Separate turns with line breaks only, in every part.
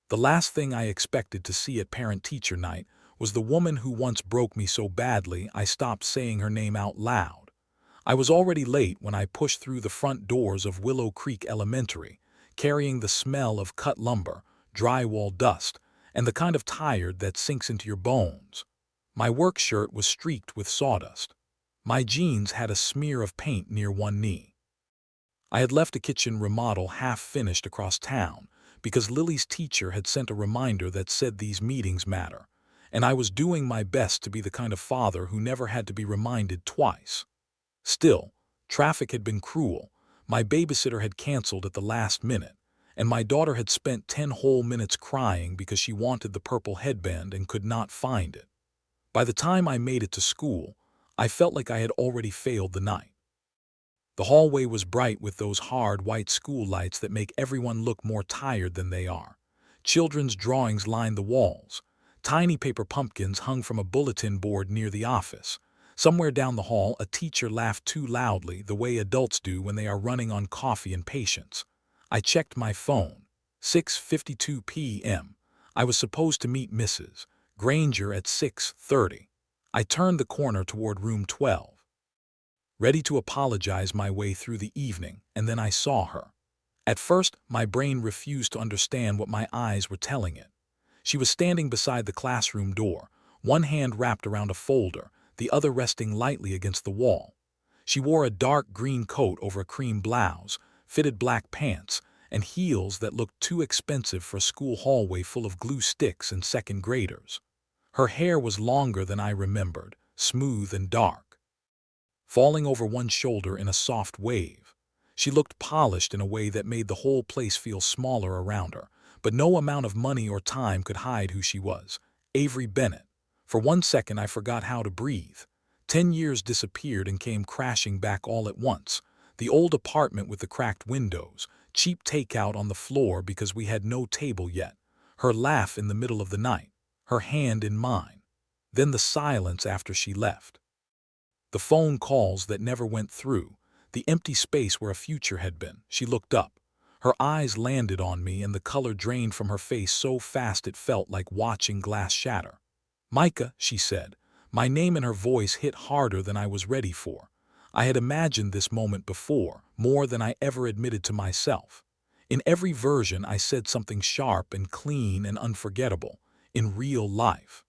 The last thing I expected to see at parent-teacher night was the woman who once broke me so badly I stopped saying her name out loud. I was already late when I pushed through the front doors of Willow Creek Elementary, carrying the smell of cut lumber, drywall dust, and the kind of tired that sinks into your bones. My work shirt was streaked with sawdust. My jeans had a smear of paint near one knee. I had left a kitchen remodel half-finished across town because Lily's teacher had sent a reminder that said these meetings matter, and I was doing my best to be the kind of father who never had to be reminded twice. Still, traffic had been cruel, my babysitter had canceled at the last minute, and my daughter had spent 10 whole minutes crying because she wanted the purple headband and could not find it. By the time I made it to school, I felt like I had already failed the night. The hallway was bright with those hard white school lights that make everyone look more tired than they are. Children's drawings lined the walls. Tiny paper pumpkins hung from a bulletin board near the office. Somewhere down the hall, a teacher laughed too loudly, the way adults do when they are running on coffee and patience. I checked my phone. 6:52 p.m. I was supposed to meet Mrs. Granger at 6:30. I turned the corner toward room 12, ready to apologize my way through the evening, and then I saw her. At first, my brain refused to understand what my eyes were telling it. She was standing beside the classroom door, one hand wrapped around a folder, the other resting lightly against the wall. She wore a dark green coat over a cream blouse, fitted black pants, and heels that looked too expensive for a school hallway full of glue sticks and second graders. Her hair was longer than I remembered, smooth and dark, falling over one shoulder in a soft wave. She looked polished in a way that made the whole place feel smaller around her, but no amount of money or time could hide who she was. Avery Bennett. For one second I forgot how to breathe. 10 years disappeared and came crashing back all at once. The old apartment with the cracked windows, cheap takeout on the floor because we had no table yet, her laugh in the middle of the night, her hand in mine. Then the silence after she left. The phone calls that never went through, the empty space where a future had been. She looked up. Her eyes landed on me and the color drained from her face so fast it felt like watching glass shatter. "Micah," she said. My name and her voice hit harder than I was ready for. I had imagined this moment before, more than I ever admitted to myself. In every version I said something sharp and clean and unforgettable, in real life.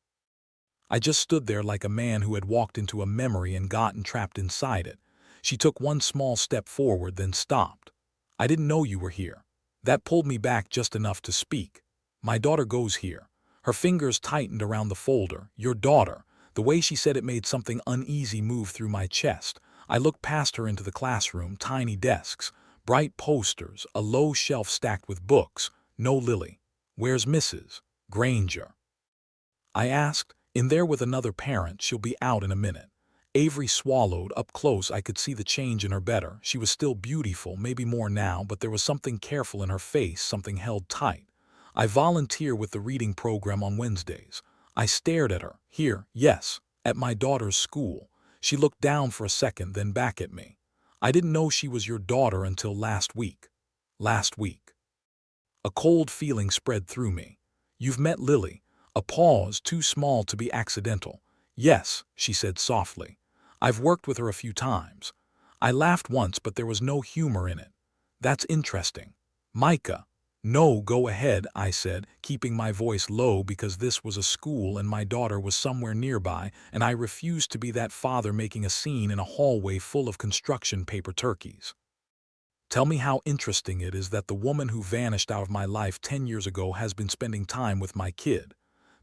I just stood there like a man who had walked into a memory and gotten trapped inside it. She took one small step forward, then stopped. "I didn't know you were here." That pulled me back just enough to speak. "My daughter goes here." Her fingers tightened around the folder. "Your daughter." The way she said it made something uneasy move through my chest. I looked past her into the classroom, tiny desks, bright posters, a low shelf stacked with books. No Lily. "Where's Mrs. Granger?" I asked. "In there with another parent. She'll be out in a minute." Avery swallowed. Up close I could see the change in her better. She was still beautiful, maybe more now, but there was something careful in her face, something held tight. "I volunteer with the reading program on Wednesdays." I stared at her. "Here, yes, at my daughter's school." She looked down for a second, then back at me. "I didn't know she was your daughter until last week." Last week. A cold feeling spread through me. "You've met Lily." A pause, too small to be accidental. "Yes," she said softly. "I've worked with her a few times." I laughed once, but there was no humor in it. "That's interesting." "Micah." "No, go ahead," I said, keeping my voice low because this was a school and my daughter was somewhere nearby, and I refused to be that father making a scene in a hallway full of construction paper turkeys. "Tell me how interesting it is that the woman who vanished out of my life 10 years ago has been spending time with my kid."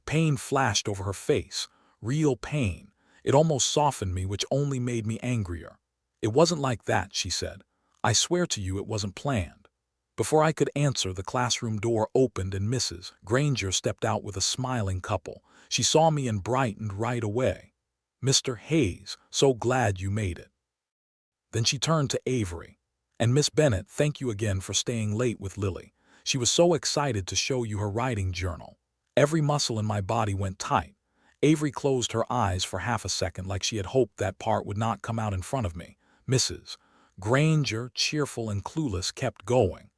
Pain flashed over her face. Real pain. It almost softened me, which only made me angrier. "It wasn't like that," she said. "I swear to you it wasn't planned." Before I could answer, the classroom door opened and Mrs. Granger stepped out with a smiling couple. She saw me and brightened right away. "Mr. Hayes, so glad you made it." Then she turned to Avery. "And Miss Bennett, thank you again for staying late with Lily. She was so excited to show you her writing journal." Every muscle in my body went tight. Avery closed her eyes for half a second like she had hoped that part would not come out in front of me. Mrs. Granger, cheerful and clueless, kept going.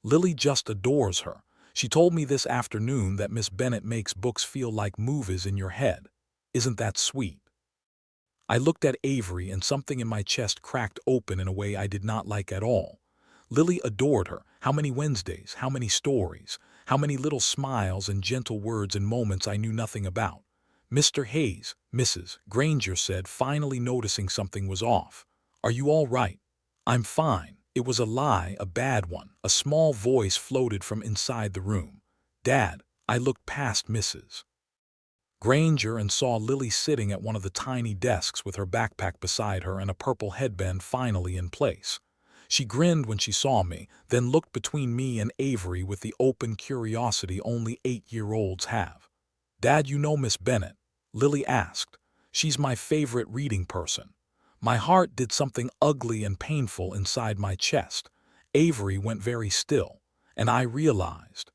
"Lily just adores her. She told me this afternoon that Miss Bennet makes books feel like movies in your head. Isn't that sweet? I looked at Avery and something in my chest cracked open in a way I did not like at all. Lily adored her. How many Wednesdays, how many stories, how many little smiles and gentle words and moments I knew nothing about. Mr. Hayes, Mrs. Granger said, finally noticing something was off. Are you all right? I'm fine. It was a lie, a bad one. A small voice floated from inside the room. Dad, I looked past Mrs. Granger and saw Lily sitting at one of the tiny desks with her backpack beside her and a purple headband finally in place. She grinned when she saw me, then looked between me and Avery with the open curiosity only 8-year-olds have. Dad, you know Miss Bennet? Lily asked. She's my favorite reading person. My heart did something ugly and painful inside my chest. Avery went very still, and I realized.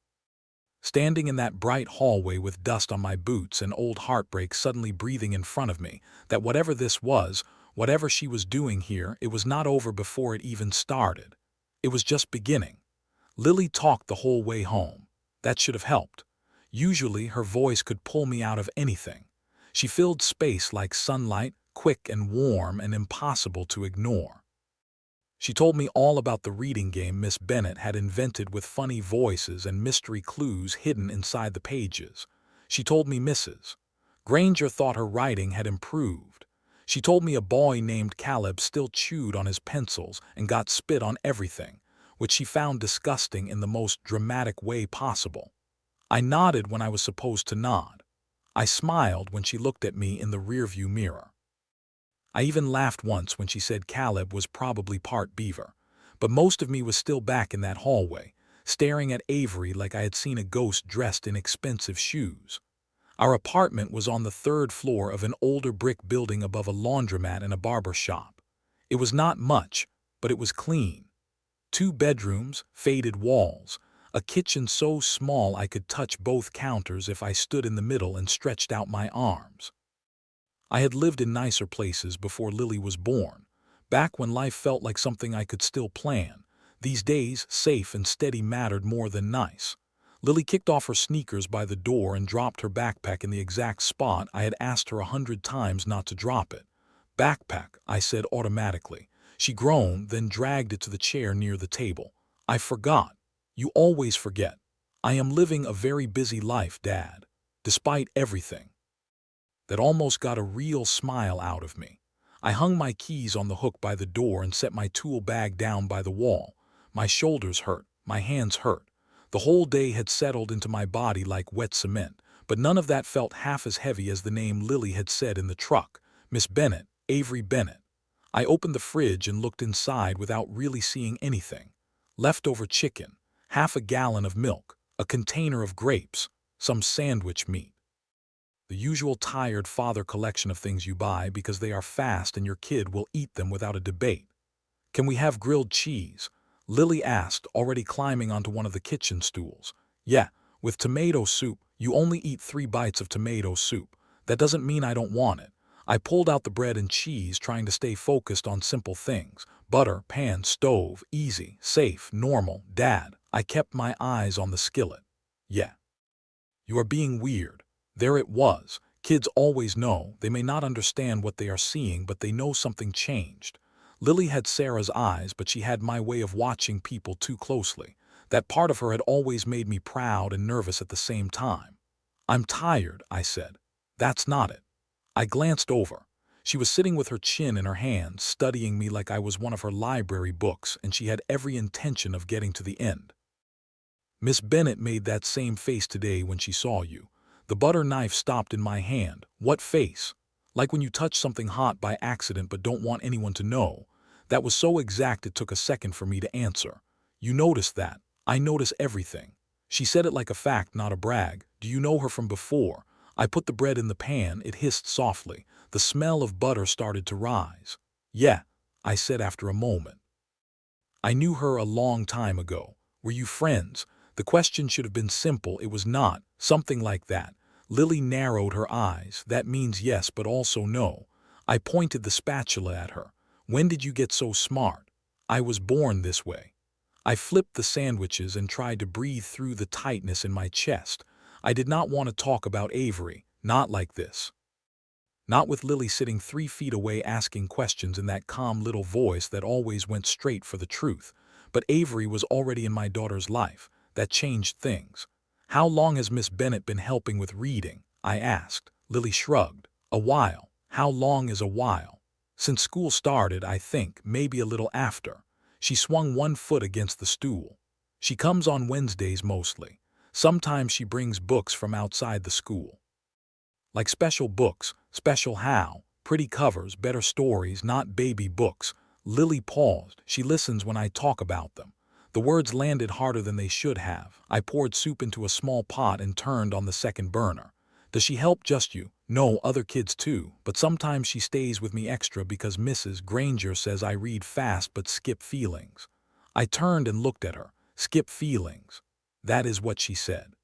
Standing in that bright hallway with dust on my boots and old heartbreak suddenly breathing in front of me, that whatever this was, whatever she was doing here, it was not over before it even started. It was just beginning. Lily talked the whole way home. That should have helped. Usually her voice could pull me out of anything. She filled space like sunlight, quick and warm and impossible to ignore. She told me all about the reading game Miss Bennet had invented with funny voices and mystery clues hidden inside the pages. She told me Mrs. Granger thought her writing had improved. She told me a boy named Caleb still chewed on his pencils and got spit on everything, which she found disgusting in the most dramatic way possible. I nodded when I was supposed to nod. I smiled when she looked at me in the rearview mirror. I even laughed once when she said Caleb was probably part beaver, but most of me was still back in that hallway, staring at Avery like I had seen a ghost dressed in expensive shoes. Our apartment was on the 3rd floor of an older brick building above a laundromat and a barber shop. It was not much, but it was clean. 2 bedrooms, faded walls, a kitchen so small I could touch both counters if I stood in the middle and stretched out my arms. I had lived in nicer places before Lily was born, back when life felt like something I could still plan. These days, safe and steady mattered more than nice. Lily kicked off her sneakers by the door and dropped her backpack in the exact spot I had asked her 100 times not to drop it. Backpack, I said automatically. She groaned, then dragged it to the chair near the table. I forgot. You always forget. I am living a very busy life, Dad. Despite everything. That almost got a real smile out of me. I hung my keys on the hook by the door and set my tool bag down by the wall. My shoulders hurt, my hands hurt. The whole day had settled into my body like wet cement, but none of that felt half as heavy as the name Lily had said in the truck. Miss Bennet, Avery Bennet. I opened the fridge and looked inside without really seeing anything. Leftover chicken, half a gallon of milk, a container of grapes, some sandwich meat. The usual tired father collection of things you buy because they are fast and your kid will eat them without a debate. Can we have grilled cheese? Lily asked, already climbing onto one of the kitchen stools. Yeah, with tomato soup. You only eat 3 bites of tomato soup. That doesn't mean I don't want it. I pulled out the bread and cheese, trying to stay focused on simple things. Butter, pan, stove, easy, safe, normal, Dad. I kept my eyes on the skillet. Yeah. You are being weird. There it was. Kids always know. They may not understand what they are seeing, but they know something changed. Lily had Sarah's eyes, but she had my way of watching people too closely. That part of her had always made me proud and nervous at the same time. I'm tired, I said. That's not it. I glanced over. She was sitting with her chin in her hands, studying me like I was one of her library books, and she had every intention of getting to the end. Miss Bennet made that same face today when she saw you. The butter knife stopped in my hand. What face? Like when you touch something hot by accident but don't want anyone to know. That was so exact it took a second for me to answer. You noticed that. I notice everything. She said it like a fact, not a brag. Do you know her from before? I put the bread in the pan. It hissed softly. The smell of butter started to rise. Yeah, I said after a moment. I knew her a long time ago. Were you friends? The question should have been simple. It was not. Something like that. Lily narrowed her eyes. That means yes, but also no. I pointed the spatula at her. When did you get so smart? I was born this way. I flipped the sandwiches and tried to breathe through the tightness in my chest. I did not want to talk about Avery, not like this. Not with Lily sitting 3 feet away asking questions in that calm little voice that always went straight for the truth. But Avery was already in my daughter's life. That changed things. "How long has Miss Bennet been helping with reading?" I asked. Lily shrugged. "A while." "How long is a while?" "Since school started, I think, maybe a little after." She swung one foot against the stool. "She comes on Wednesdays mostly. Sometimes she brings books from outside the school. Like special books. Special how? Pretty covers, better stories, not baby books." Lily paused. "She listens when I talk about them." The words landed harder than they should have. I poured soup into a small pot and turned on the second burner. "Does she help just you?" "No, other kids too, but sometimes she stays with me extra because Mrs. Granger says I read fast but skip feelings." I turned and looked at her. "Skip feelings." That is what she said.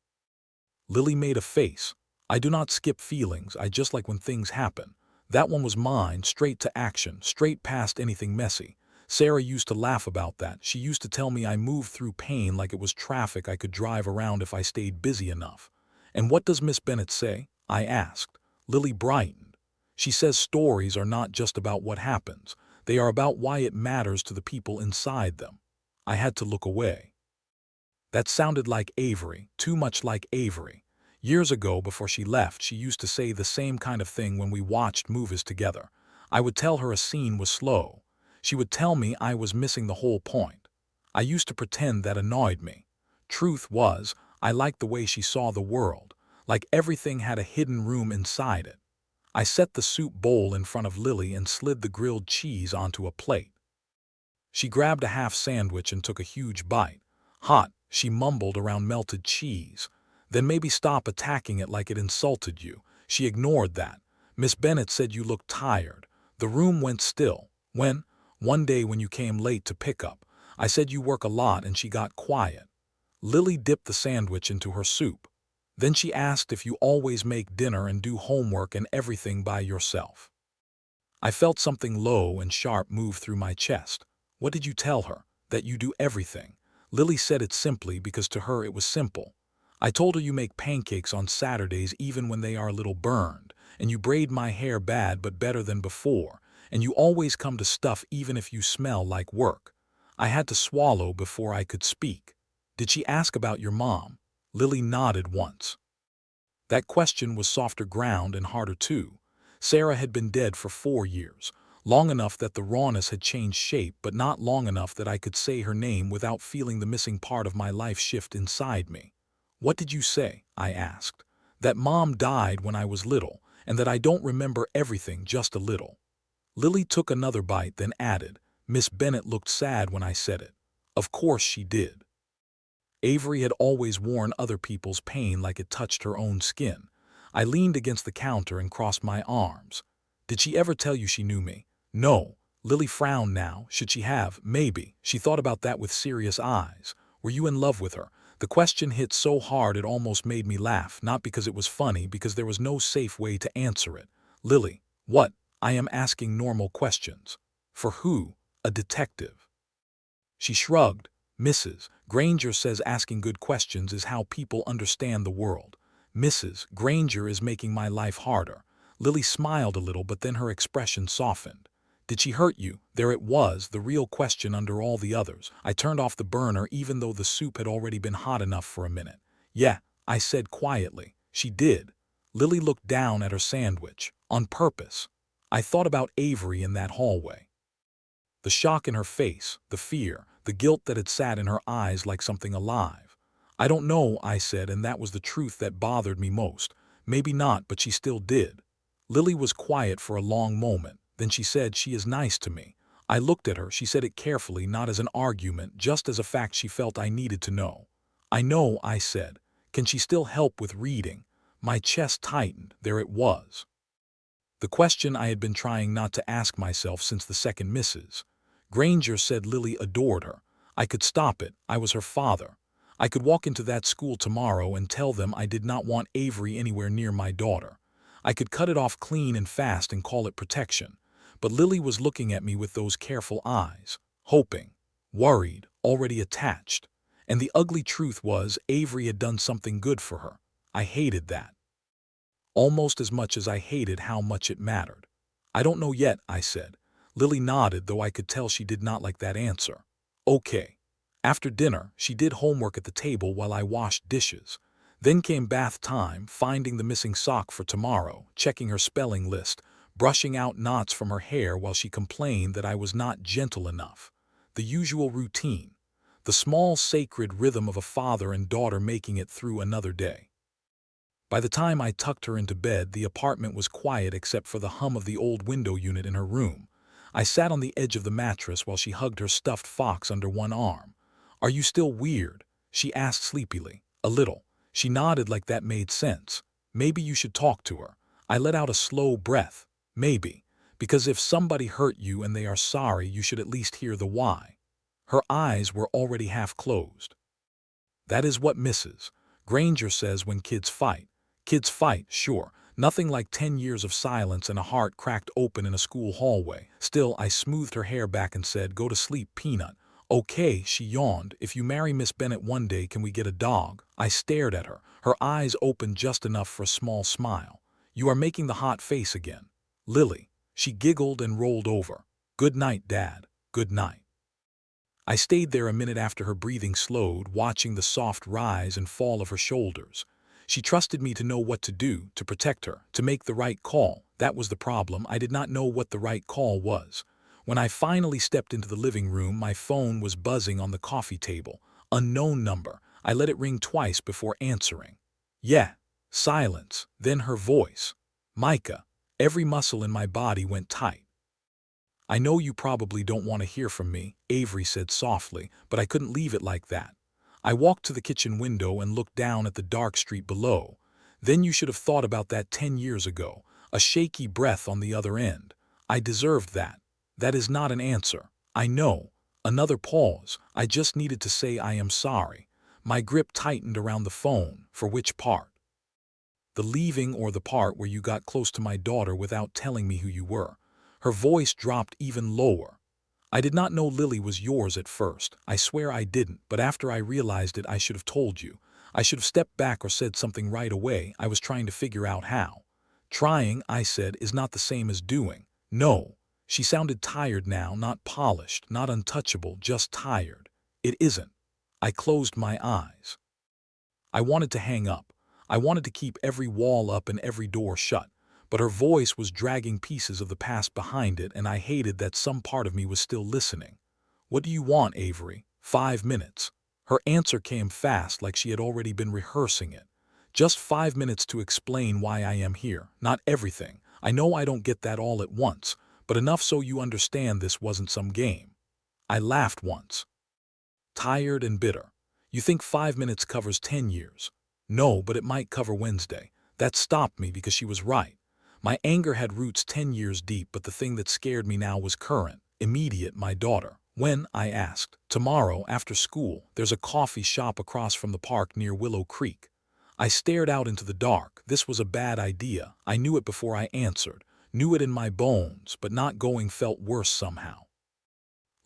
Lily made a face. "I do not skip feelings, I just like when things happen." That one was mine, straight to action, straight past anything messy. Sarah used to laugh about that. She used to tell me I moved through pain like it was traffic I could drive around if I stayed busy enough. "And what does Miss Bennet say?" I asked. Lily brightened. "She says stories are not just about what happens. They are about why it matters to the people inside them." I had to look away. That sounded like Avery, too much like Avery. Years ago, before she left, she used to say the same kind of thing when we watched movies together. I would tell her a scene was slow. She would tell me I was missing the whole point. I used to pretend that annoyed me. Truth was, I liked the way she saw the world, like everything had a hidden room inside it. I set the soup bowl in front of Lily and slid the grilled cheese onto a plate. She grabbed a half sandwich and took a huge bite. "Hot," she mumbled around melted cheese. "Then maybe stop attacking it like it insulted you." She ignored that. "Miss Bennet said you looked tired." The room went still. "When?" "One day when you came late to pick up. I said you work a lot," and she got quiet. Lily dipped the sandwich into her soup. "Then she asked if you always make dinner and do homework and everything by yourself." I felt something low and sharp move through my chest. "What did you tell her?" "That you do everything." Lily said it simply because to her it was simple. "I told her you make pancakes on Saturdays even when they are a little burned, and you braid my hair bad but better than before, and you always come to stuff even if you smell like work." I had to swallow before I could speak. "Did she ask about your mom?" Lily nodded once. That question was softer ground and harder too. Sarah had been dead for 4 years, long enough that the rawness had changed shape, but not long enough that I could say her name without feeling the missing part of my life shift inside me. "What did you say?" I asked. "That Mom died when I was little, and that I don't remember everything, just a little." Lily took another bite, then added, "Miss Bennet looked sad when I said it." Of course she did. Avery had always worn other people's pain like it touched her own skin. I leaned against the counter and crossed my arms. "Did she ever tell you she knew me?" "No." Lily frowned now. "Should she have?" "Maybe." She thought about that with serious eyes. "Were you in love with her?" The question hit so hard it almost made me laugh, not because it was funny, because there was no safe way to answer it. "Lily." "What?" "I am asking normal questions." "For who?" "A detective." She shrugged. "Mrs. Granger says asking good questions is how people understand the world." "Mrs. Granger is making my life harder." Lily smiled a little, but then her expression softened. "Did she hurt you?" There it was, the real question under all the others. I turned off the burner even though the soup had already been hot enough for a minute. "Yeah," I said quietly. "She did." Lily looked down at her sandwich. "On purpose." I thought about Avery in that hallway. The shock in her face, the fear, the guilt that had sat in her eyes like something alive. "I don't know," I said, and that was the truth that bothered me most. "Maybe not, but she still did." Lily was quiet for a long moment. Then she said, "She is nice to me." I looked at her. She said it carefully, not as an argument, just as a fact she felt I needed to know. "I know," I said. "Can she still help with reading?" My chest tightened. There it was. The question I had been trying not to ask myself since the second Mrs. Granger said Lily adored her. I could stop it. I was her father. I could walk into that school tomorrow and tell them I did not want Avery anywhere near my daughter. I could cut it off clean and fast and call it protection. But Lily was looking at me with those careful eyes, hoping, worried, already attached. And the ugly truth was Avery had done something good for her. I hated that. Almost as much as I hated how much it mattered. I don't know yet, I said. Lily nodded, though I could tell she did not like that answer. Okay. After dinner, she did homework at the table while I washed dishes. Then came bath time, finding the missing sock for tomorrow, checking her spelling list, brushing out knots from her hair while she complained that I was not gentle enough. The usual routine. The small sacred rhythm of a father and daughter making it through another day. By the time I tucked her into bed, the apartment was quiet except for the hum of the old window unit in her room. I sat on the edge of the mattress while she hugged her stuffed fox under one arm. "Are you still weird?" she asked sleepily. "A little." She nodded like that made sense. "Maybe you should talk to her." I let out a slow breath. Maybe. Because if somebody hurt you and they are sorry, you should at least hear the why. Her eyes were already half closed. "That is what Mrs. Granger says when kids fight." Kids fight, sure. Nothing like 10 years of silence and a heart cracked open in a school hallway. Still, I smoothed her hair back and said, "Go to sleep, Peanut." "Okay," she yawned. "If you marry Miss Bennett one day, can we get a dog?" I stared at her. Her eyes opened just enough for a small smile. "You are making the hot face again." "Lily." She giggled and rolled over. "Good night, Dad." "Good night." I stayed there a minute after her breathing slowed, watching the soft rise and fall of her shoulders. She trusted me to know what to do, to protect her, to make the right call. That was the problem. I did not know what the right call was. When I finally stepped into the living room, my phone was buzzing on the coffee table. Unknown number. I let it ring twice before answering. "Yeah." Silence. Then her voice. "Micah." Every muscle in my body went tight. "I know you probably don't want to hear from me," Avery said softly, but I couldn't leave it like that. I walked to the kitchen window and looked down at the dark street below. "Then you should have thought about that 10 years ago." A shaky breath on the other end. "I deserved that." "That is not an answer." "I know." Another pause. I just needed to say I am sorry. My grip tightened around the phone. "For which part?" "The leaving or the part where you got close to my daughter without telling me who you were?" Her voice dropped even lower. "I did not know Lily was yours at first. I swear I didn't, but after I realized it, I should have told you. I should have stepped back or said something right away. I was trying to figure out how." "Trying," I said, "is not the same as doing." "No." She sounded tired now, not polished, not untouchable, just tired. "It isn't." I closed my eyes. I wanted to hang up. I wanted to keep every wall up and every door shut. But her voice was dragging pieces of the past behind it, and I hated that some part of me was still listening. "What do you want, Avery?" "5 minutes." Her answer came fast, like she had already been rehearsing it. "Just 5 minutes to explain why I am here. Not everything. I know I don't get that all at once, but enough so you understand this wasn't some game." I laughed once. Tired and bitter. "You think 5 minutes covers 10 years?" "No, but it might cover Wednesday." That stopped me because she was right. My anger had roots 10 years deep, but the thing that scared me now was current, immediate, my daughter. "When?" I asked. "Tomorrow, after school. There's a coffee shop across from the park near Willow Creek." I stared out into the dark. This was a bad idea. I knew it before I answered. Knew it in my bones, but not going felt worse somehow.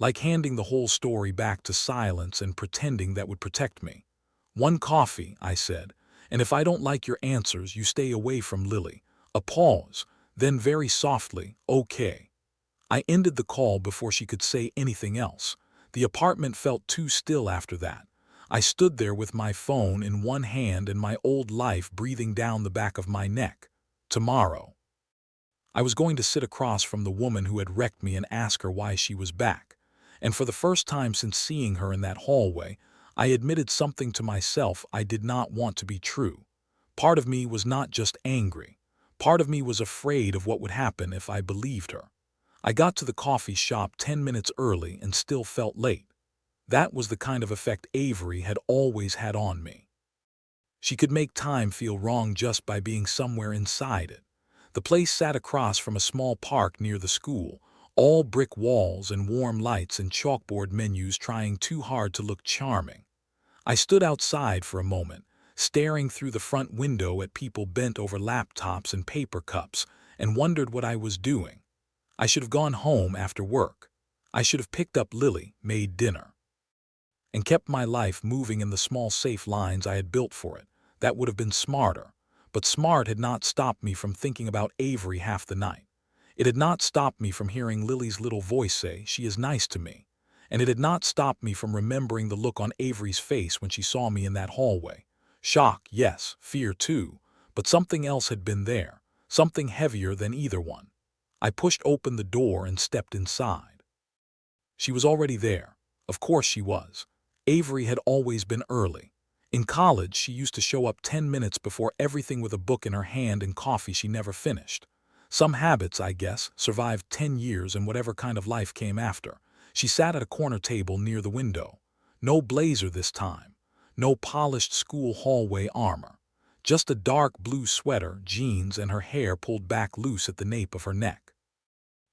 Like handing the whole story back to silence and pretending that would protect me. "One coffee," I said, "and if I don't like your answers, you stay away from Lily." A pause, then very softly, "Okay." I ended the call before she could say anything else. The apartment felt too still after that. I stood there with my phone in one hand and my old life breathing down the back of my neck. Tomorrow. I was going to sit across from the woman who had wrecked me and ask her why she was back. And for the first time since seeing her in that hallway, I admitted something to myself I did not want to be true. Part of me was not just angry. Part of me was afraid of what would happen if I believed her. I got to the coffee shop 10 minutes early and still felt late. That was the kind of effect Avery had always had on me. She could make time feel wrong just by being somewhere inside it. The place sat across from a small park near the school, all brick walls and warm lights and chalkboard menus trying too hard to look charming. I stood outside for a moment, staring through the front window at people bent over laptops and paper cups, and wondered what I was doing. I should have gone home after work. I should have picked up Lily, made dinner. and kept my life moving in the small safe lines I had built for it. That would have been smarter. But smart had not stopped me from thinking about Avery half the night. It had not stopped me from hearing Lily's little voice say, "She is nice to me." And it had not stopped me from remembering the look on Avery's face when she saw me in that hallway. Shock, yes, fear too, but something else had been there, something heavier than either one. I pushed open the door and stepped inside. She was already there. Of course she was. Avery had always been early. In college, she used to show up 10 minutes before everything with a book in her hand and coffee she never finished. Some habits, I guess, survived 10 years and whatever kind of life came after. She sat at a corner table near the window. No blazer this time. No polished school hallway armor. Just a dark blue sweater, jeans, and her hair pulled back loose at the nape of her neck.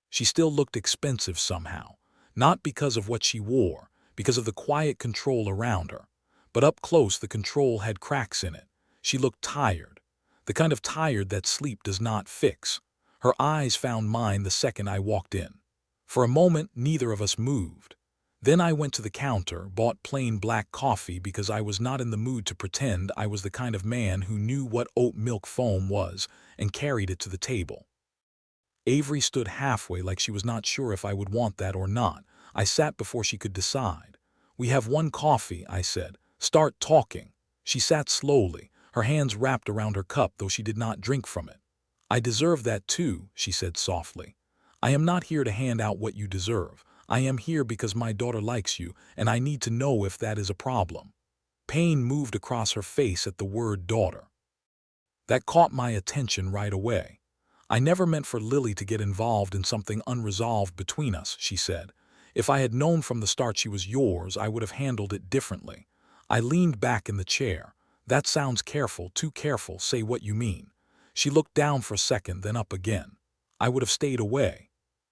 She still looked expensive somehow. Not because of what she wore, because of the quiet control around her. But up close the control had cracks in it. She looked tired. The kind of tired that sleep does not fix. Her eyes found mine the second I walked in. For a moment, neither of us moved. Then I went to the counter, bought plain black coffee because I was not in the mood to pretend I was the kind of man who knew what oat milk foam was, and carried it to the table. Avery stood halfway like she was not sure if I would want that or not. I sat before she could decide. "We have one coffee," I said. "Start talking." She sat slowly, her hands wrapped around her cup though she did not drink from it. "I deserve that too," she said softly. "I am not here to hand out what you deserve. I am here because my daughter likes you, and I need to know if that is a problem." Pain moved across her face at the word daughter. That caught my attention right away. "I never meant for Lily to get involved in something unresolved between us," she said. "If I had known from the start she was yours, I would have handled it differently." I leaned back in the chair. "That sounds careful, too careful. Say what you mean." She looked down for a second, then up again. "I would have stayed away."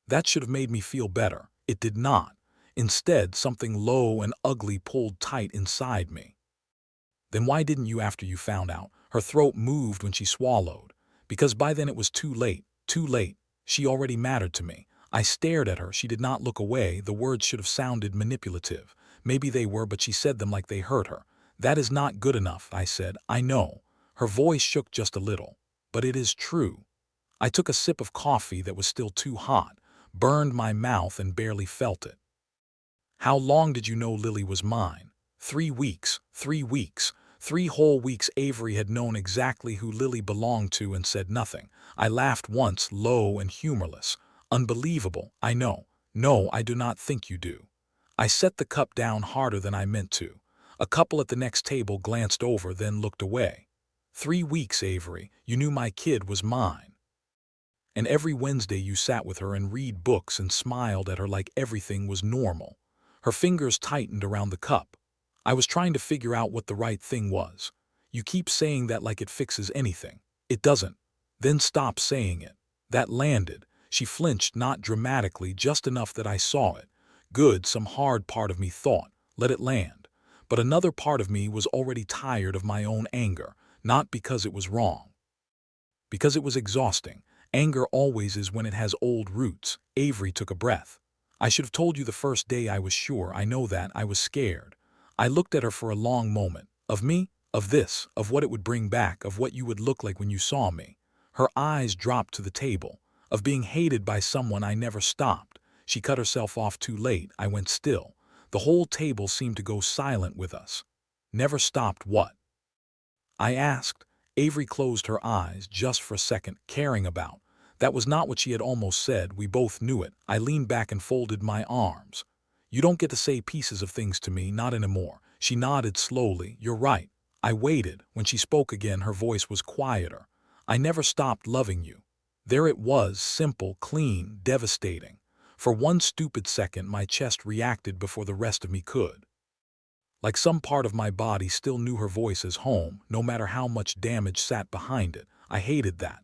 That should have made me feel better. It did not. Instead, something low and ugly pulled tight inside me. "Then why didn't you after you found out?" Her throat moved when she swallowed. "Because by then it was too late. Too late. She already mattered to me." I stared at her. She did not look away. The words should have sounded manipulative. Maybe they were, but she said them like they hurt her. "That is not good enough," I said. "I know." Her voice shook just a little. "But it is true." I took a sip of coffee that was still too hot, burned my mouth and barely felt it. "How long did you know Lily was mine?" 3 weeks. 3 weeks. 3 whole weeks Avery had known exactly who Lily belonged to and said nothing. I laughed once, low and humorless. "Unbelievable, I know. No, I do not think you do." I set the cup down harder than I meant to. A couple at the next table glanced over, then looked away. 3 weeks, Avery. You knew my kid was mine. And every Wednesday you sat with her and read books and smiled at her like everything was normal. Her fingers tightened around the cup. I was trying to figure out what the right thing was. "You keep saying that like it fixes anything. It doesn't." "Then stop saying it." That landed. She flinched, not dramatically, just enough that I saw it. Good, some hard part of me thought. Let it land. But another part of me was already tired of my own anger, not because it was wrong. Because it was exhausting. Anger always is when it has old roots. Avery took a breath. "I should have told you the first day. I was sure. I know that. I was scared." I looked at her for a long moment. "Of me? Of this? Of what it would bring back? Of what you would look like when you saw me?" Her eyes dropped to the table. "Of being hated by someone I never stopped." She cut herself off too late. I went still. The whole table seemed to go silent with us. "Never stopped what?" I asked. Avery closed her eyes just for a second. "Caring about." That was not what she had almost said. We both knew it. I leaned back and folded my arms. "You don't get to say pieces of things to me, not anymore." She nodded slowly. "You're right." I waited. When she spoke again, her voice was quieter. "I never stopped loving you." There it was, simple, clean, devastating. For one stupid second, my chest reacted before the rest of me could. Like some part of my body still knew her voice as home, no matter how much damage sat behind it. I hated that.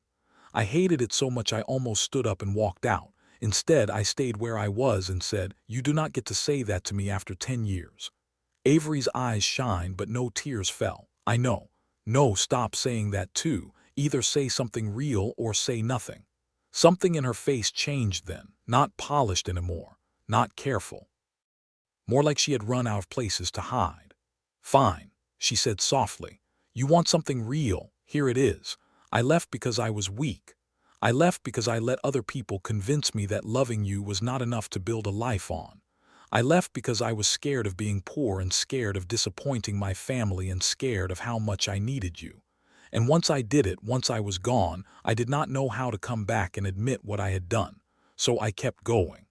I hated it so much I almost stood up and walked out. Instead, I stayed where I was and said, "You do not get to say that to me after 10 years. Avery's eyes shined, but no tears fell. "I know." "No, stop saying that too. Either say something real or say nothing." Something in her face changed then, not polished anymore, not careful. more like she had run out of places to hide. "Fine," she said softly. "You want something real? Here it is. I left because I was weak. I left because I let other people convince me that loving you was not enough to build a life on. I left because I was scared of being poor and scared of disappointing my family and scared of how much I needed you. And once I did it, once I was gone, I did not know how to come back and admit what I had done. So I kept going.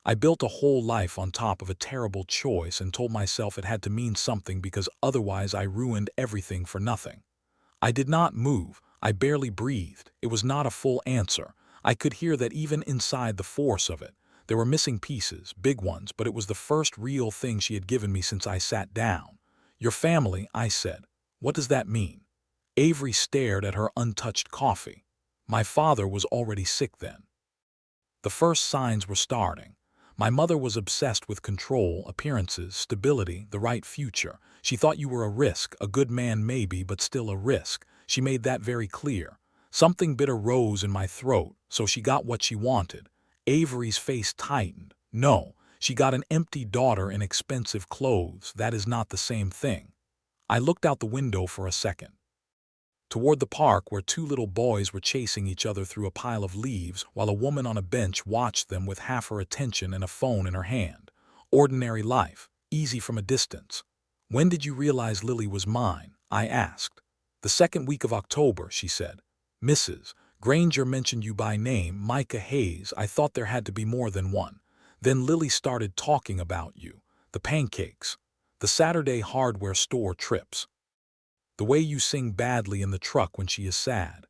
I built a whole life on top of a terrible choice and told myself it had to mean something because otherwise I ruined everything for nothing. I did not move. I barely breathed. It was not a full answer. I could hear that even inside the force of it. There were missing pieces, big ones, but it was the first real thing she had given me since I sat down. "Your family," I said. "What does that mean?" Avery stared at her untouched coffee. "My father was already sick then. The first signs were starting. My mother was obsessed with control, appearances, stability, the right future. She thought you were a risk, a good man maybe, but still a risk. She made that very clear. Something bitter rose in my throat, so she got what she wanted." Avery's face tightened. "No, she got an empty daughter in expensive clothes. That is not the same thing." I looked out the window for a second. Toward the park where two little boys were chasing each other through a pile of leaves while a woman on a bench watched them with half her attention and a phone in her hand. Ordinary life, easy from a distance. "When did you realize Lily was mine?" I asked. "The second week of October," she said. "Mrs. Granger mentioned you by name, Micah Hayes. I thought there had to be more than one. Then Lily started talking about you. The pancakes. The Saturday hardware store trips. The way you sing badly in the truck when she is sad."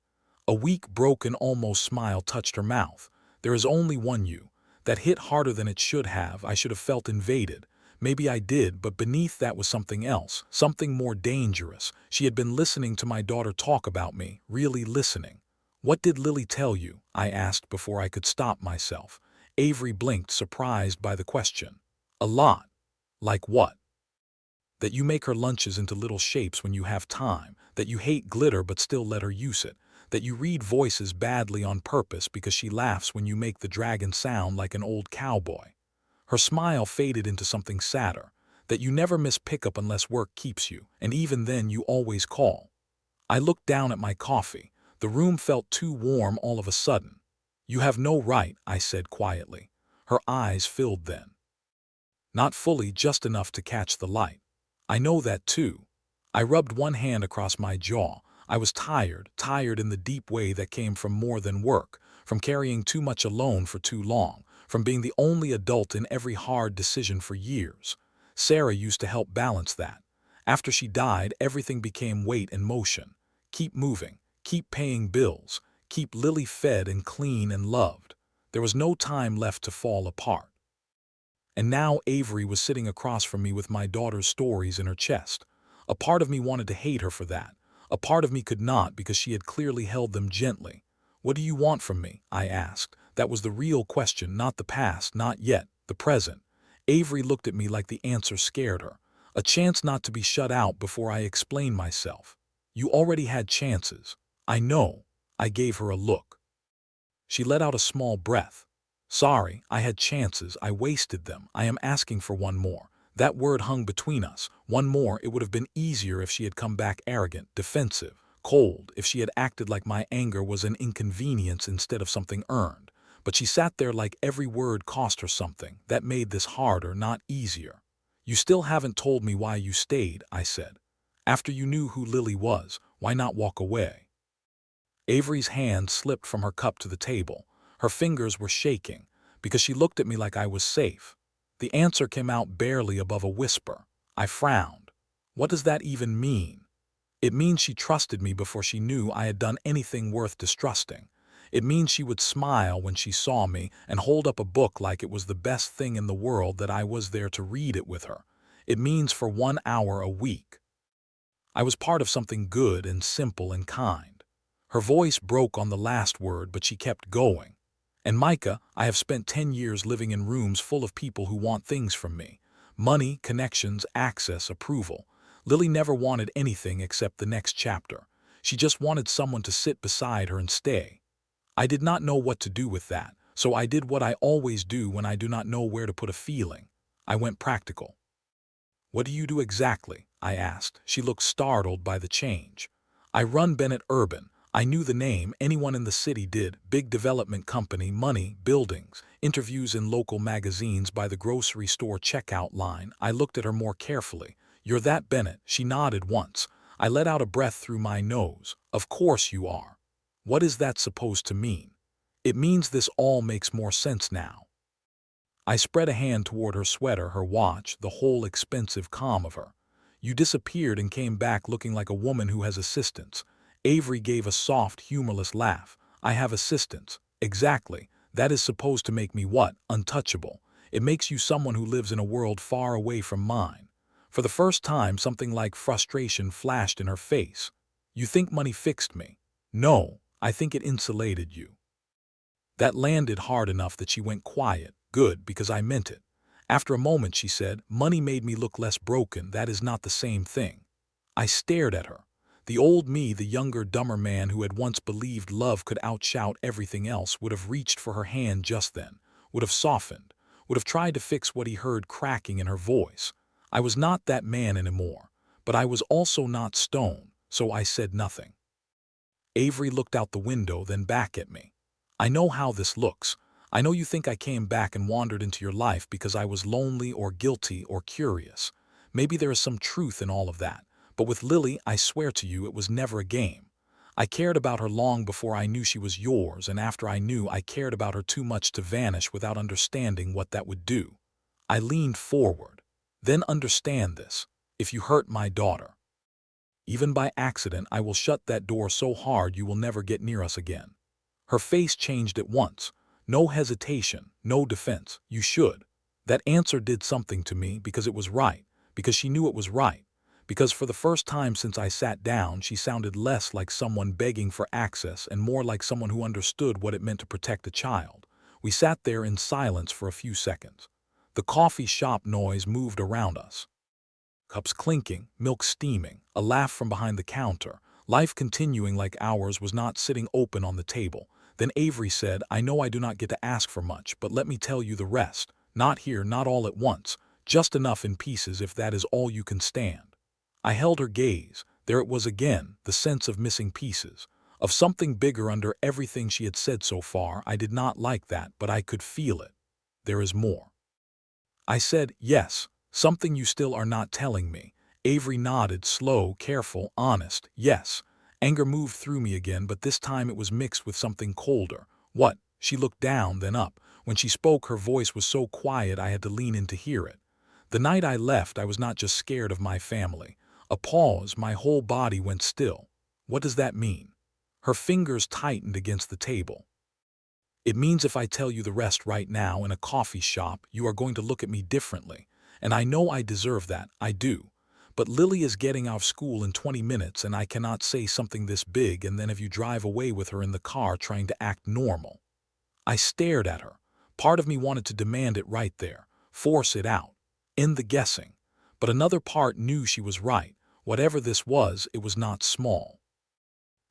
A weak, broken, almost smile touched her mouth. "There is only one you. That hit harder than it should have. I should have felt invaded. Maybe I did, but beneath that was something else, something more dangerous. She had been listening to my daughter talk about me, really listening." "What did Lily tell you?" I asked before I could stop myself. Avery blinked, surprised by the question. "A lot." "Like what?" "That you make her lunches into little shapes when you have time, that you hate glitter but still let her use it, that you read voices badly on purpose because she laughs when you make the dragon sound like an old cowboy." Her smile faded into something sadder. "That you never miss pickup unless work keeps you, and even then you always call." I looked down at my coffee. The room felt too warm all of a sudden. "You have no right," I said quietly. Her eyes filled then. Not fully, just enough to catch the light. "I know that too." I rubbed one hand across my jaw. I was tired, tired in the deep way that came from more than work, from carrying too much alone for too long, from being the only adult in every hard decision for years. Sarah used to help balance that. After she died, everything became weight and motion. Keep moving, keep paying bills, keep Lily fed and clean and loved. There was no time left to fall apart. And now Avery was sitting across from me with my daughter's stories in her chest. A part of me wanted to hate her for that. A part of me could not because she had clearly held them gently. "What do you want from me?" I asked. That was the real question, not the past, not yet, the present. Avery looked at me like the answer scared her. A chance not to be shut out before I explained myself. "You already had chances." "I know." I gave her a look. She let out a small breath. "Sorry, I had chances, I wasted them. I am asking for one more." That word hung between us. One more. It would have been easier if she had come back arrogant, defensive, cold, if she had acted like my anger was an inconvenience instead of something earned. But she sat there like every word cost her something. That made this harder, not easier. "You still haven't told me why you stayed," I said. "After you knew who Lily was, why not walk away?" Avery's hand slipped from her cup to the table. Her fingers were shaking, because she looked at me like I was safe. The answer came out barely above a whisper. I frowned. "What does that even mean?" "It means she trusted me before she knew I had done anything worth distrusting. It means she would smile when she saw me and hold up a book like it was the best thing in the world that I was there to read it with her. It means for 1 hour a week. I was part of something good and simple and kind." Her voice broke on the last word, but she kept going. "And Micah, I have spent 10 years living in rooms full of people who want things from me. Money, connections, access, approval. Lily never wanted anything except the next chapter. She just wanted someone to sit beside her and stay. I did not know what to do with that, so I did what I always do when I do not know where to put a feeling. I went practical. What do you do exactly? I asked. She looked startled by the change. I run Bennett Urban. I knew the name, anyone in the city did. Big development company, money, buildings, interviews in local magazines by the grocery store checkout line. I looked at her more carefully. You're that Bennett? She nodded once. I let out a breath through my nose. Of course you are. What is that supposed to mean? It means this all makes more sense now. I spread a hand toward her sweater, her watch, the whole expensive calm of her. You disappeared and came back looking like a woman who has assistants. Avery gave a soft, humorless laugh. I have assistants. Exactly. That is supposed to make me what? Untouchable. It makes you someone who lives in a world far away from mine. For the first time, something like frustration flashed in her face. You think money fixed me? No, I think it insulated you. That landed hard enough that she went quiet. Good, because I meant it. After a moment she said, money made me look less broken. That is not the same thing. I stared at her. The old me, the younger, dumber man who had once believed love could outshout everything else, would have reached for her hand just then, would have softened, would have tried to fix what he heard cracking in her voice. I was not that man anymore, but I was also not stone, so I said nothing. Avery looked out the window, then back at me. I know how this looks. I know you think I came back and wandered into your life because I was lonely or guilty or curious. Maybe there is some truth in all of that. But with Lily, I swear to you, it was never a game. I cared about her long before I knew she was yours, and after I knew, I cared about her too much to vanish without understanding what that would do. I leaned forward. Then understand this. If you hurt my daughter, even by accident, I will shut that door so hard you will never get near us again. Her face changed at once. No hesitation, no defense. You should. That answer did something to me because it was right, because she knew it was right. Because for the first time since I sat down, she sounded less like someone begging for access and more like someone who understood what it meant to protect a child. We sat there in silence for a few seconds. The coffee shop noise moved around us. Cups clinking, milk steaming, a laugh from behind the counter. Life continuing like ours was not sitting open on the table. Then Avery said, I know I do not get to ask for much, but let me tell you the rest. Not here, not all at once. Just enough in pieces if that is all you can stand. I held her gaze. There it was again, the sense of missing pieces. Of something bigger under everything she had said so far. I did not like that, but I could feel it. There is more. I said, yes, something you still are not telling me. Avery nodded, slow, careful, honest. Yes. Anger moved through me again, but this time it was mixed with something colder. What? She looked down, then up. When she spoke, her voice was so quiet I had to lean in to hear it. The night I left, I was not just scared of my family. A pause, my whole body went still. What does that mean? Her fingers tightened against the table. It means if I tell you the rest right now in a coffee shop, you are going to look at me differently. And I know I deserve that, I do. But Lily is getting out of school in 20 minutes and I cannot say something this big and then have you drive away with her in the car trying to act normal. I stared at her. Part of me wanted to demand it right there, force it out, end the guessing. But another part knew she was right. Whatever this was, it was not small.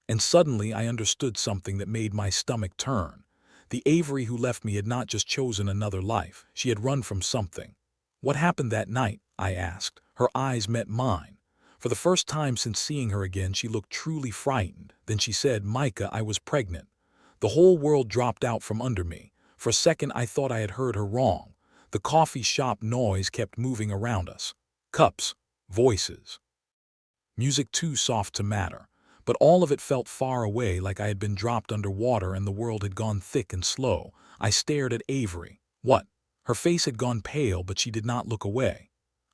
And suddenly I understood something that made my stomach turn. The Avery who left me had not just chosen another life, she had run from something. What happened that night? I asked. Her eyes met mine. For the first time since seeing her again, she looked truly frightened. Then she said, Micah, I was pregnant. The whole world dropped out from under me. For a second I thought I had heard her wrong. The coffee shop noise kept moving around us. Cups, voices. Music too soft to matter. But all of it felt far away, like I had been dropped underwater and the world had gone thick and slow. I stared at Avery. What? Her face had gone pale, but she did not look away.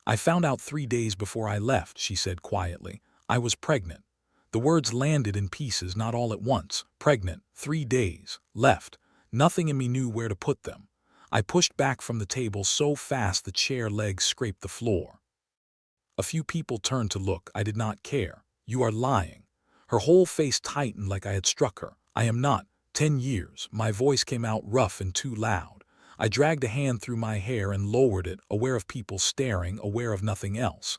I found out 3 days before I left, she said quietly. I was pregnant. The words landed in pieces, not all at once. Pregnant, 3 days, left. Nothing in me knew where to put them. I pushed back from the table so fast the chair legs scraped the floor. A few people turned to look. I did not care. You are lying. Her whole face tightened like I had struck her. I am not. 10 years. My voice came out rough and too loud. I dragged a hand through my hair and lowered it, aware of people staring, aware of nothing else.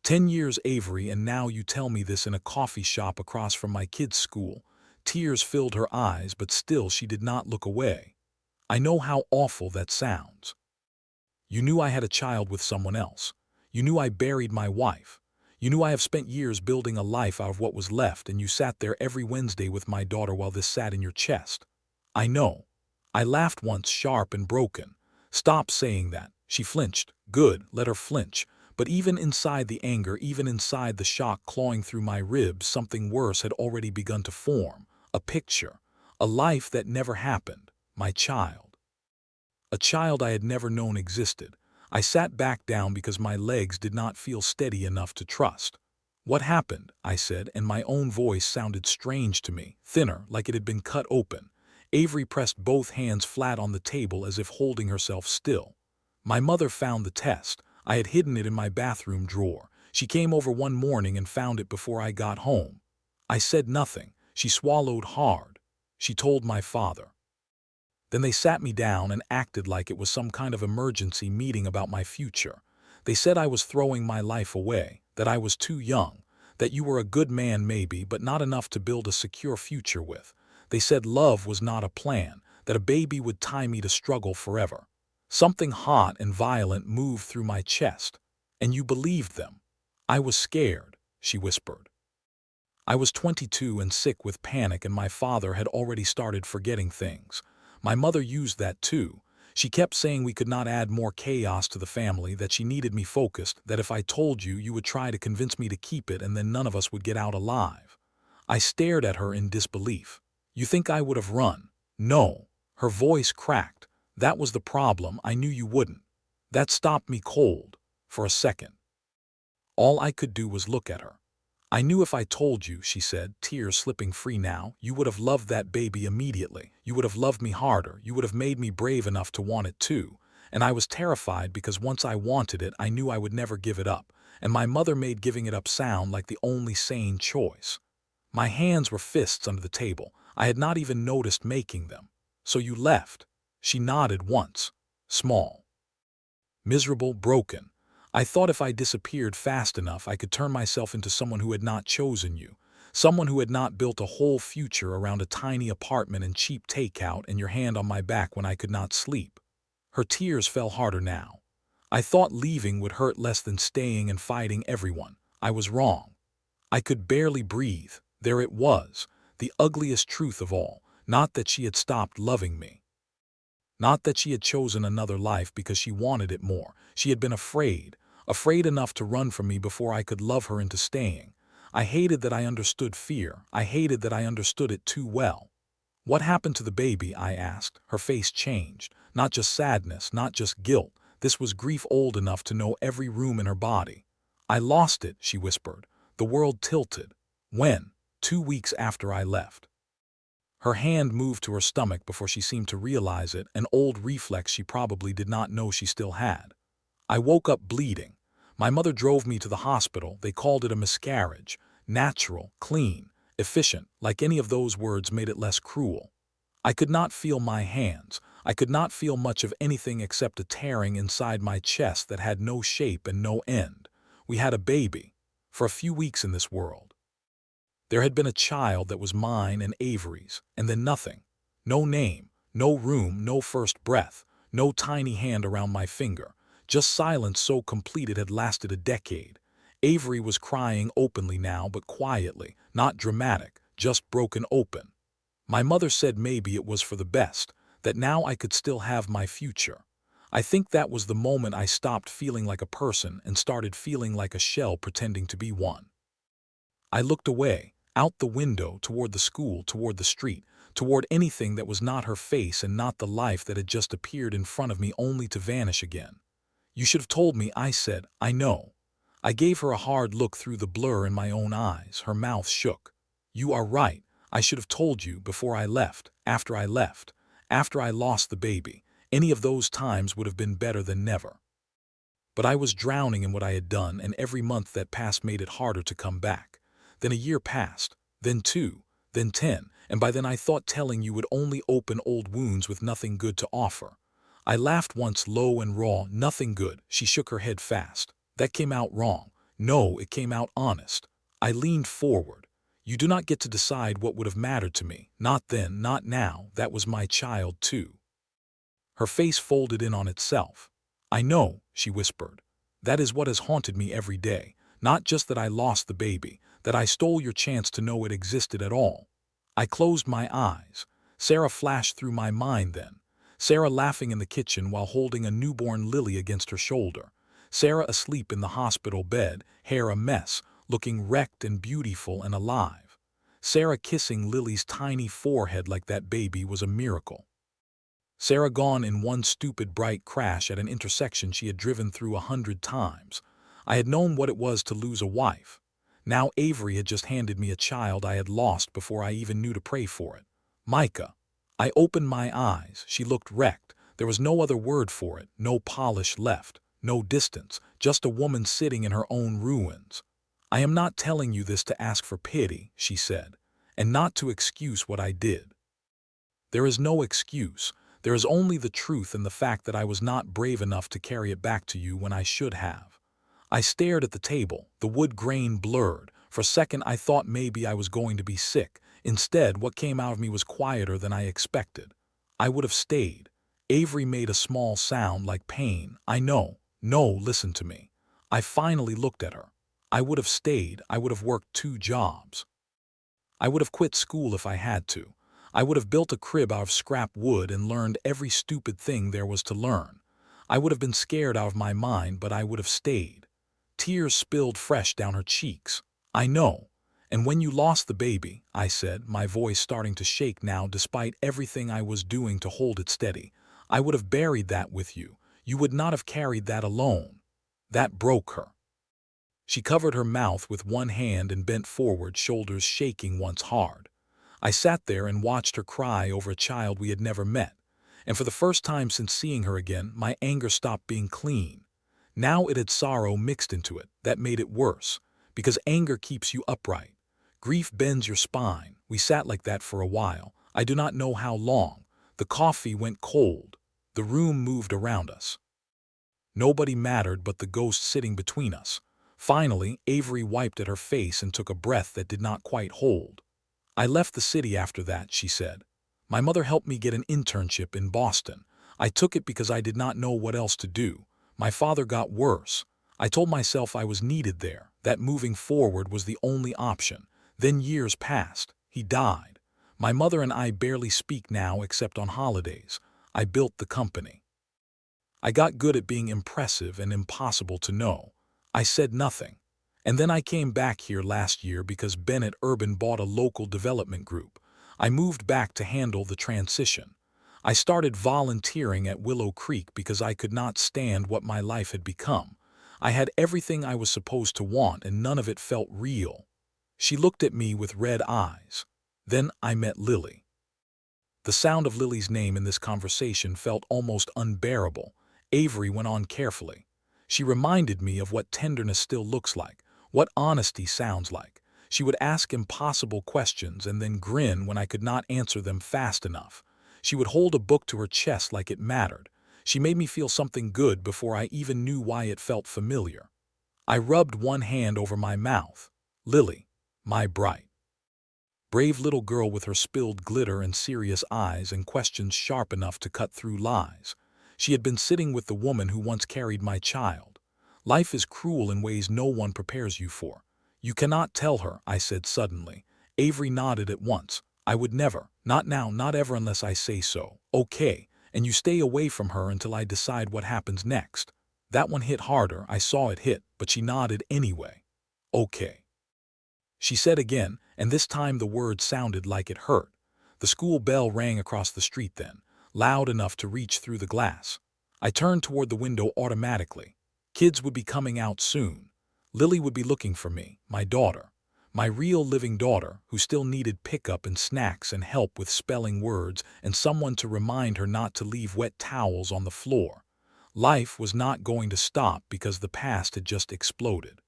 10 years, Avery, and now you tell me this in a coffee shop across from my kids' school. Tears filled her eyes, but still she did not look away. I know how awful that sounds. You knew I had a child with someone else. You knew I buried my wife. You knew I have spent years building a life out of what was left, and you sat there every Wednesday with my daughter while this sat in your chest. I know. I laughed once, sharp and broken. Stop saying that. She flinched. Good, let her flinch. But even inside the anger, even inside the shock clawing through my ribs, something worse had already begun to form. A picture. A life that never happened. My child. A child I had never known existed. I sat back down because my legs did not feel steady enough to trust. What happened? I said, and my own voice sounded strange to me, thinner, like it had been cut open. Avery pressed both hands flat on the table as if holding herself still. My mother found the test. I had hidden it in my bathroom drawer. She came over one morning and found it before I got home. I said nothing. She swallowed hard. She told my father. Then they sat me down and acted like it was some kind of emergency meeting about my future. They said I was throwing my life away, that I was too young, that you were a good man maybe, but not enough to build a secure future with. They said love was not a plan, that a baby would tie me to struggle forever. Something hot and violent moved through my chest. And you believed them. I was scared, she whispered. I was 22 and sick with panic, and my father had already started forgetting things. My mother used that too. She kept saying we could not add more chaos to the family, that she needed me focused, that if I told you, you would try to convince me to keep it and then none of us would get out alive. I stared at her in disbelief. You think I would have run? No. Her voice cracked. That was the problem. I knew you wouldn't. That stopped me cold. For a second. All I could do was look at her. I knew if I told you, she said, tears slipping free now, you would have loved that baby immediately. You would have loved me harder. You would have made me brave enough to want it too. And I was terrified because once I wanted it, I knew I would never give it up. And my mother made giving it up sound like the only sane choice. My hands were fists under the table. I had not even noticed making them. So you left. She nodded once. Small. Miserable, broken. I thought if I disappeared fast enough, I could turn myself into someone who had not chosen you. Someone who had not built a whole future around a tiny apartment and cheap takeout and your hand on my back when I could not sleep. Her tears fell harder now. I thought leaving would hurt less than staying and fighting everyone. I was wrong. I could barely breathe. There it was, the ugliest truth of all. Not that she had stopped loving me. Not that she had chosen another life because she wanted it more. She had been afraid enough to run from me before I could love her into staying. I hated that I understood fear. I hated that I understood it too well. What happened to the baby? I asked. Her face changed. Not just sadness, not just guilt. This was grief old enough to know every room in her body. I lost it, she whispered. The world tilted. When? 2 weeks after I left. Her hand moved to her stomach before she seemed to realize it, an old reflex she probably did not know she still had. I woke up bleeding. My mother drove me to the hospital. They called it a miscarriage. Natural, clean, efficient, like any of those words made it less cruel. I could not feel my hands. I could not feel much of anything except a tearing inside my chest that had no shape and no end. We had a baby. For a few weeks in this world. There had been a child that was mine and Avery's, and then nothing. No name, no room, no first breath, no tiny hand around my finger. Just silence so complete it had lasted a decade. Avery was crying openly now, but quietly, not dramatic, just broken open. My mother said maybe it was for the best, that now I could still have my future. I think that was the moment I stopped feeling like a person and started feeling like a shell pretending to be one. I looked away, out the window, toward the school, toward the street, toward anything that was not her face and not the life that had just appeared in front of me only to vanish again. You should have told me, I said. I know. I gave her a hard look through the blur in my own eyes. Her mouth shook. You are right. I should have told you before I left, after I left, after I lost the baby. Any of those times would have been better than never. But I was drowning in what I had done, and every month that passed made it harder to come back. Then a year passed, then 2, then 10, and by then I thought telling you would only open old wounds with nothing good to offer. I laughed once, low and raw. Nothing good. She shook her head fast. That came out wrong. No, it came out honest. I leaned forward. You do not get to decide what would have mattered to me. Not then, not now. That was my child too. Her face folded in on itself. "I know," she whispered. "That is what has haunted me every day. Not just that I lost the baby, that I stole your chance to know it existed at all." I closed my eyes. Sarah flashed through my mind then. Sarah laughing in the kitchen while holding a newborn Lily against her shoulder. Sarah asleep in the hospital bed, hair a mess, looking wrecked and beautiful and alive. Sarah kissing Lily's tiny forehead like that baby was a miracle. Sarah gone in one stupid bright crash at an intersection she had driven through 100 times. I had known what it was to lose a wife. Now Avery had just handed me a child I had lost before I even knew to pray for it. Micah. I opened my eyes. She looked wrecked. There was no other word for it, no polish left, no distance, just a woman sitting in her own ruins. "I am not telling you this to ask for pity," she said, "and not to excuse what I did. There is no excuse. There is only the truth and the fact that I was not brave enough to carry it back to you when I should have." I stared at the table, the wood grain blurred. For a second I thought maybe I was going to be sick. Instead, what came out of me was quieter than I expected. I would have stayed. Avery made a small sound like pain. "I know. No, listen to me." I finally looked at her. I would have stayed. I would have worked 2 jobs. I would have quit school if I had to. I would have built a crib out of scrap wood and learned every stupid thing there was to learn. I would have been scared out of my mind, but I would have stayed. Tears spilled fresh down her cheeks. "I know. And when you lost the baby," I said, my voice starting to shake now despite everything I was doing to hold it steady, "I would have buried that with you. You would not have carried that alone." That broke her. She covered her mouth with one hand and bent forward, shoulders shaking once hard. I sat there and watched her cry over a child we had never met. And for the first time since seeing her again, my anger stopped being clean. Now it had sorrow mixed into it. That made it worse. Because anger keeps you upright. Grief bends your spine. We sat like that for a while. I do not know how long. The coffee went cold. The room moved around us. Nobody mattered but the ghost sitting between us. Finally, Avery wiped at her face and took a breath that did not quite hold. "I left the city after that," she said. "My mother helped me get an internship in Boston. I took it because I did not know what else to do. My father got worse. I told myself I was needed there, that moving forward was the only option. Then years passed. He died. My mother and I barely speak now except on holidays. I built the company. I got good at being impressive and impossible to know. I said nothing. And then I came back here last year because Bennett Urban bought a local development group. I moved back to handle the transition. I started volunteering at Willow Creek because I could not stand what my life had become. I had everything I was supposed to want and none of it felt real." She looked at me with red eyes. "Then I met Lily." The sound of Lily's name in this conversation felt almost unbearable. Avery went on carefully. "She reminded me of what tenderness still looks like, what honesty sounds like. She would ask impossible questions and then grin when I could not answer them fast enough. She would hold a book to her chest like it mattered. She made me feel something good before I even knew why it felt familiar." I rubbed one hand over my mouth. Lily, my bright, brave little girl with her spilled glitter and serious eyes and questions sharp enough to cut through lies. She had been sitting with the woman who once carried my child. "Life is cruel in ways no one prepares you for. You cannot tell her," I said suddenly. Avery nodded at once. "I would never, not now, not ever unless I say so." "Okay, and you stay away from her until I decide what happens next." That one hit harder. I saw it hit, but she nodded anyway. "Okay," she said again, and this time the word sounded like it hurt. The school bell rang across the street then, loud enough to reach through the glass. I turned toward the window automatically. Kids would be coming out soon. Lily would be looking for me, my daughter. My real living daughter, who still needed pickup and snacks and help with spelling words and someone to remind her not to leave wet towels on the floor. Life was not going to stop because the past had just exploded.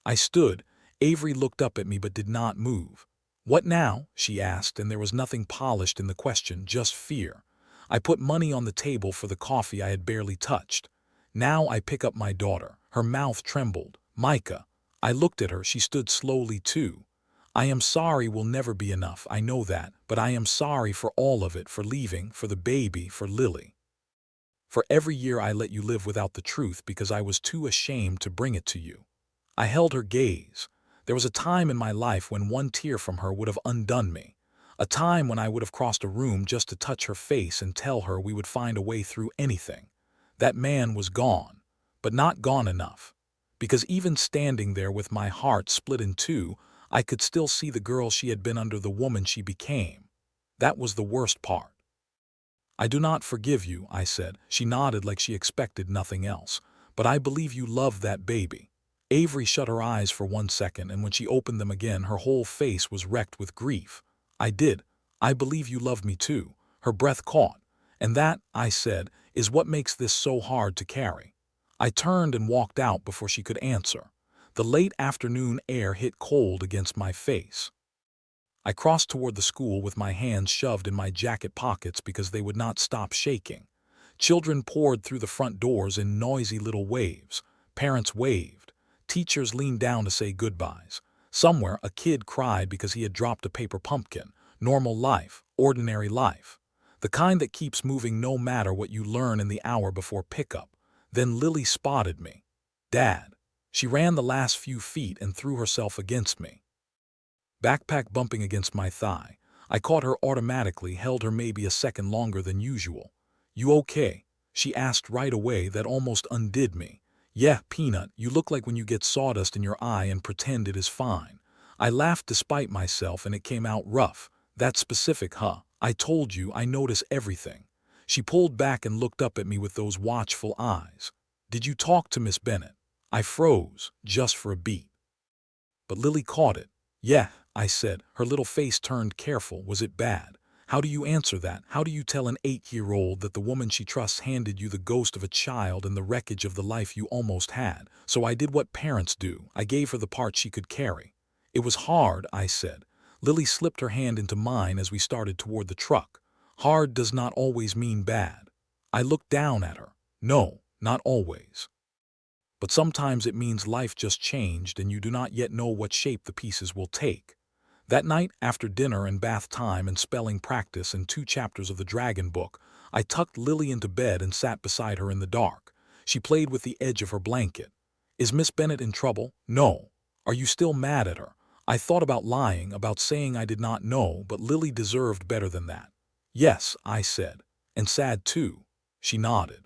I stood. Avery looked up at me but did not move. "What now?" she asked, and there was nothing polished in the question, just fear. I put money on the table for the coffee I had barely touched. "Now I pick up my daughter." Her mouth trembled. "Micah." I looked at her. She stood slowly too. "I am sorry will never be enough, I know that, but I am sorry for all of it, for leaving, for the baby, for Lily." For every year I let you live without the truth because I was too ashamed to bring it to you. I held her gaze. There was a time in my life when one tear from her would have undone me. A time when I would have crossed a room just to touch her face and tell her we would find a way through anything. That man was gone, but not gone enough. Because even standing there with my heart split in two, I could still see the girl she had been under the woman she became. That was the worst part. I do not forgive you, I said. She nodded like she expected nothing else. But I believe you loved that baby. Avery shut her eyes for 1 second, and when she opened them again, her whole face was wrecked with grief. I did. I believe you loved me too. Her breath caught. And that, I said, is what makes this so hard to carry. I turned and walked out before she could answer. The late afternoon air hit cold against my face. I crossed toward the school with my hands shoved in my jacket pockets because they would not stop shaking. Children poured through the front doors in noisy little waves. Parents waved. Teachers leaned down to say goodbyes. Somewhere, a kid cried because he had dropped a paper pumpkin. Normal life, ordinary life. The kind that keeps moving no matter what you learn in the hour before pickup. Then Lily spotted me. Dad. She ran the last few feet and threw herself against me. Backpack bumping against my thigh. I caught her automatically, held her maybe a second longer than usual. You okay? She asked right away. That almost undid me. Yeah, Peanut, you look like when you get sawdust in your eye and pretend it is fine. I laughed despite myself and it came out rough. That's specific, huh? I told you I notice everything. She pulled back and looked up at me with those watchful eyes. Did you talk to Miss Bennett? I froze, just for a beat. But Lily caught it. Yeah, I said. Her little face turned careful. Was it bad? How do you answer that? How do you tell an 8-year-old that the woman she trusts handed you the ghost of a child and the wreckage of the life you almost had? So I did what parents do. I gave her the part she could carry. It was hard, I said. Lily slipped her hand into mine as we started toward the truck. Hard does not always mean bad. I looked down at her. No, not always. But sometimes it means life just changed and you do not yet know what shape the pieces will take. That night, after dinner and bath time and spelling practice and 2 chapters of the Dragon book, I tucked Lily into bed and sat beside her in the dark. She played with the edge of her blanket. Is Miss Bennett in trouble? No. Are you still mad at her? I thought about lying, about saying I did not know, but Lily deserved better than that. Yes, I said. And sad too. She nodded.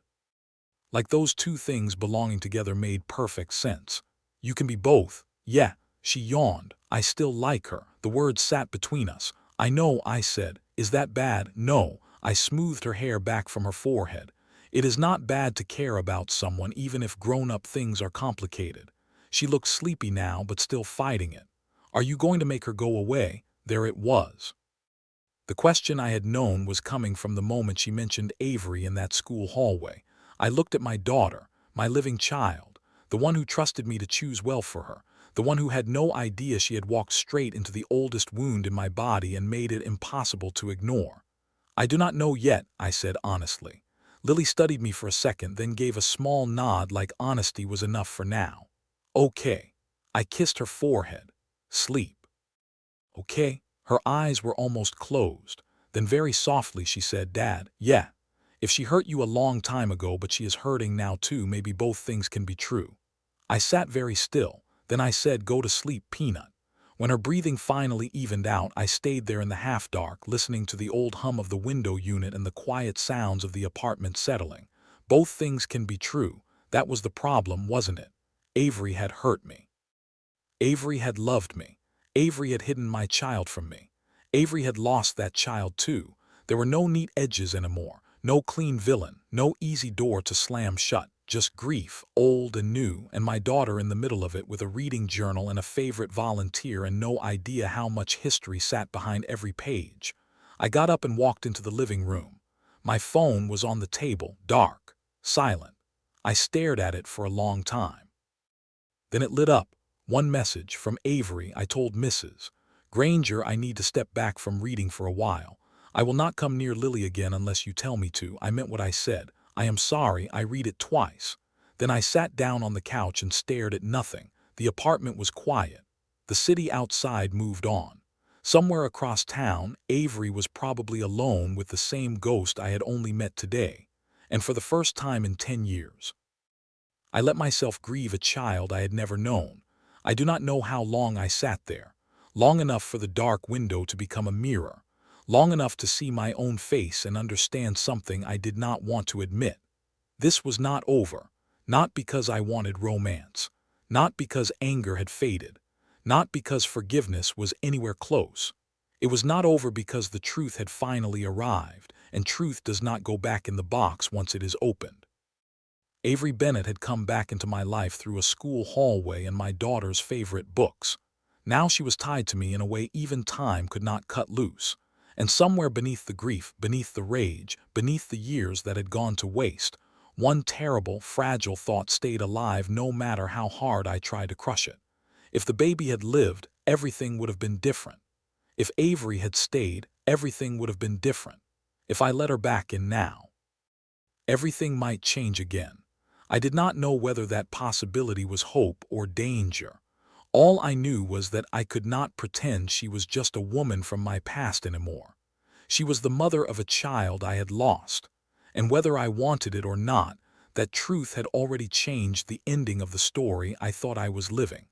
Like those two things belonging together made perfect sense. You can be both. Yeah, she yawned. I still like her. The words sat between us. I know, I said. Is that bad? No. I smoothed her hair back from her forehead. It is not bad to care about someone even if grown-up things are complicated. She looked sleepy now but still fighting it. Are you going to make her go away? There it was. The question I had known was coming from the moment she mentioned Avery in that school hallway. I looked at my daughter, my living child, the one who trusted me to choose well for her, the one who had no idea she had walked straight into the oldest wound in my body and made it impossible to ignore. I do not know yet, I said honestly. Lily studied me for a second, then gave a small nod like honesty was enough for now. Okay. I kissed her forehead. Sleep. Okay. Her eyes were almost closed. Then very softly she said, Dad, yeah. If she hurt you a long time ago but she is hurting now too, maybe both things can be true. I sat very still. Then I said, go to sleep, Peanut. When her breathing finally evened out, I stayed there in the half-dark, listening to the old hum of the window unit and the quiet sounds of the apartment settling. Both things can be true. That was the problem, wasn't it? Avery had hurt me. Avery had loved me. Avery had hidden my child from me. Avery had lost that child too. There were no neat edges anymore, no clean villain, no easy door to slam shut, just grief, old and new, and my daughter in the middle of it with a reading journal and a favorite volunteer and no idea how much history sat behind every page. I got up and walked into the living room. My phone was on the table, dark, silent. I stared at it for a long time. Then it lit up. One message from Avery. I told Mrs. Granger I need to step back from reading for a while. I will not come near Lily again unless you tell me to. I meant what I said. I am sorry. I read it twice. Then I sat down on the couch and stared at nothing. The apartment was quiet. The city outside moved on. Somewhere across town, Avery was probably alone with the same ghost I had only met today. and for the first time in 10 years. I let myself grieve a child I had never known. I do not know how long I sat there. Long enough for the dark window to become a mirror. Long enough to see my own face and understand something I did not want to admit. This was not over. Not because I wanted romance. Not because anger had faded. Not because forgiveness was anywhere close. It was not over because the truth had finally arrived, and truth does not go back in the box once it is opened. Avery Bennett had come back into my life through a school hallway and my daughter's favorite books. Now she was tied to me in a way even time could not cut loose. And somewhere beneath the grief, beneath the rage, beneath the years that had gone to waste, one terrible, fragile thought stayed alive no matter how hard I tried to crush it. If the baby had lived, everything would have been different. If Avery had stayed, everything would have been different. If I let her back in now, everything might change again. I did not know whether that possibility was hope or danger. All I knew was that I could not pretend she was just a woman from my past anymore. She was the mother of a child I had lost. And whether I wanted it or not, that truth had already changed the ending of the story I thought I was living.